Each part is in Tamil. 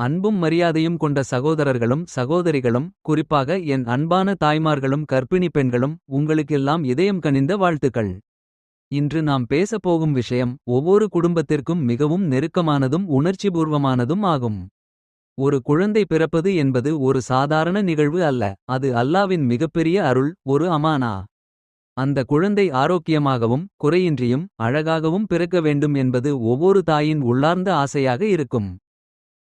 அன்பும் மரியாதையும் கொண்ட சகோதரர்களும் சகோதரிகளும், குறிப்பாக என் அன்பான தாய்மார்களும் கர்ப்பிணி பெண்களும், உங்களுக்கெல்லாம் இதயம் கனிந்த வாழ்த்துக்கள். இன்று நாம் பேசப்போகும் விஷயம் ஒவ்வொரு குடும்பத்திற்கும் மிகவும் நெருக்கமானதும் உணர்ச்சிபூர்வமானதும் ஆகும். ஒரு குழந்தை பிறப்பது என்பது ஒரு சாதாரண நிகழ்வு அல்ல, அது அல்லாவின் மிகப்பெரிய அருள், ஒரு அமானா. அந்த குழந்தை ஆரோக்கியமாகவும் குறையின்றியும் அழகாகவும் பிறக்க வேண்டும் என்பது ஒவ்வொரு தாயின் உள்ளார்ந்த ஆசையாக இருக்கும்.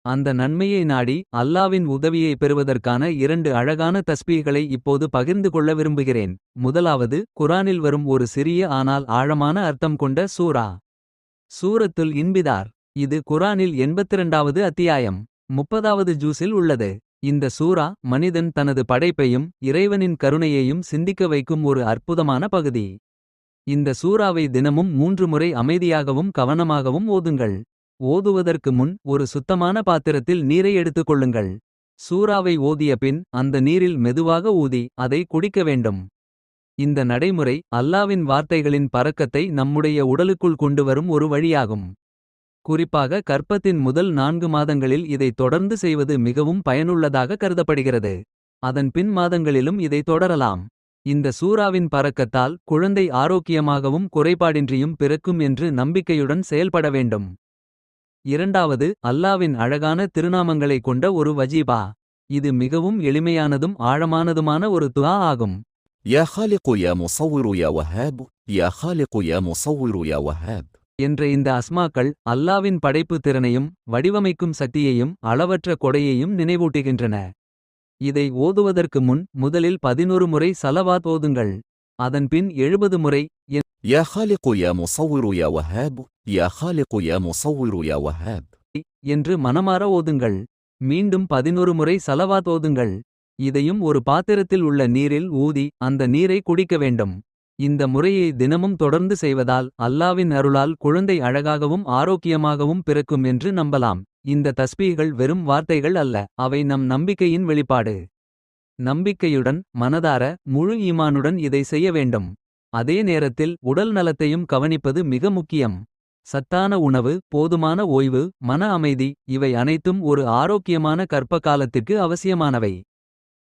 அந்த நன்மையை நாடி அல்லாவின் உதவியை பெறுவதற்கான 2 அழகான தஸ்பீகளை இப்போது பகிர்ந்து கொள்ள விரும்புகிறேன். முதலாவது, குரானில் வரும் ஒரு சிறிய ஆனால் ஆழமான அர்த்தம் கொண்ட சூரா. சூரத்துல் இன்பிதார். இது குரானில் 82வது அத்தியாயம் 30வது ஜூஸில் உள்ளது. இந்த சூரா மனிதன் தனது படைப்பையும் இறைவனின் கருணையையும் சிந்திக்க வைக்கும் ஒரு அற்புதமான பகுதி. இந்த சூராவை தினமும் 3 முறை அமைதியாகவும் கவனமாகவும் ஓதுங்கள். ஓதுவதற்கு முன் ஒரு சுத்தமான பாத்திரத்தில் நீரை எடுத்துக் கொள்ளுங்கள். சூராவை ஓதிய பின் அந்த நீரில் மெதுவாக ஊதி அதை குடிக்க வேண்டும். இந்த நடைமுறை அல்லாவின் வார்த்தைகளின் பரக்கத்தை நம்முடைய உடலுக்குள் கொண்டு வரும் ஒரு வழியாகும். குறிப்பாக கர்ப்பத்தின் முதல் 4 மாதங்களில் இதை தொடர்ந்து செய்வது மிகவும் பயனுள்ளதாக கருதப்படுகிறது. அதன் பின் மாதங்களிலும் இதை தொடரலாம். இந்த சூராவின் பரக்கத்தால் குழந்தை ஆரோக்கியமாகவும் குறைபாடின்றியும் பிறக்கும் என்று நம்பிக்கையுடன் செயல்பட வேண்டும். இரண்டாவது, அல்லாவின் அழகான திருநாமங்களை கொண்ட ஒரு வஜீபா. இது மிகவும் எளிமையானதும் ஆழமானதுமான ஒரு துஆ ஆகும். يا خالق يا مصور يا وهاب يا خالق يا مصور يا وهاب என்ற இந்த அஸ்மாக்கள் அல்லாவின் படைப்பு திறனையும் வடிவமைக்கும் சக்தியையும் அளவற்ற கொடையையும் நினைவூட்டுகின்றன. இதை ஓதுவதற்கு முன் முதலில் 11 முறை சலவாத் ஓதுங்கள். அதன்பின் 70 முறை يا خالق يا مصور يا وهاب يا خالق يا مصور يا وهاب என்று மனமார ஓதுங்கள். மீண்டும் 11 முறை சலவாத் ஓதுங்கள். இதையும் ஒரு பாத்திரத்தில் உள்ள நீரில் ஊதி அந்த நீரை குடிக்க வேண்டும். இந்த முறையை தினமும் தொடர்ந்து செய்வதால் அல்லாவின் அருளால் குழந்தை அழகாகவும் ஆரோக்கியமாகவும் பிறக்கும் என்று நம்பலாம். இந்த தஸ்பீகள் வெறும் வார்த்தைகள் அல்ல, அவை நம் நம்பிக்கையின் வெளிப்பாடு. நம்பிக்கையுடன், மனதார, முழு ஈமானுடன் இதை செய்ய வேண்டும். அதே நேரத்தில் உடல் நலத்தையும் கவனிப்பது மிக முக்கியம். சத்தான உணவு, போதுமான ஓய்வு, மன அமைதி, இவை அனைத்தும் ஒரு ஆரோக்கியமான கர்ப்ப காலத்திற்கு அவசியமானவை.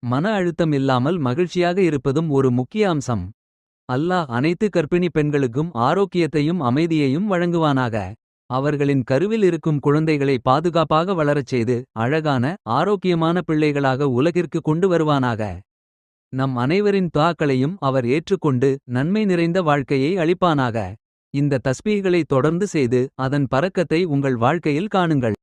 மன அழுத்தம் இல்லாமல் மகிழ்ச்சியாக இருப்பதும் ஒரு முக்கிய அம்சம். அல்லாஹ் அனைத்து கர்ப்பிணி பெண்களுக்கும் ஆரோக்கியத்தையும் அமைதியையும் வழங்குவானாக. அவர்களின் கருவில் இருக்கும் குழந்தைகளை பாதுகாப்பாக வளரச் செய்து அழகான ஆரோக்கியமான பிள்ளைகளாக உலகிற்கு கொண்டு வருவானாக. நம் அனைவரின் துஆக்களையும் அவர் ஏற்றுக்கொண்டு நன்மை நிறைந்த வாழ்க்கையை அளிப்பானாக. இந்த தஸ்பீகளை தொடர்ந்து செய்து அதன் பரக்கத்தை உங்கள் வாழ்க்கையில் காணுங்கள்.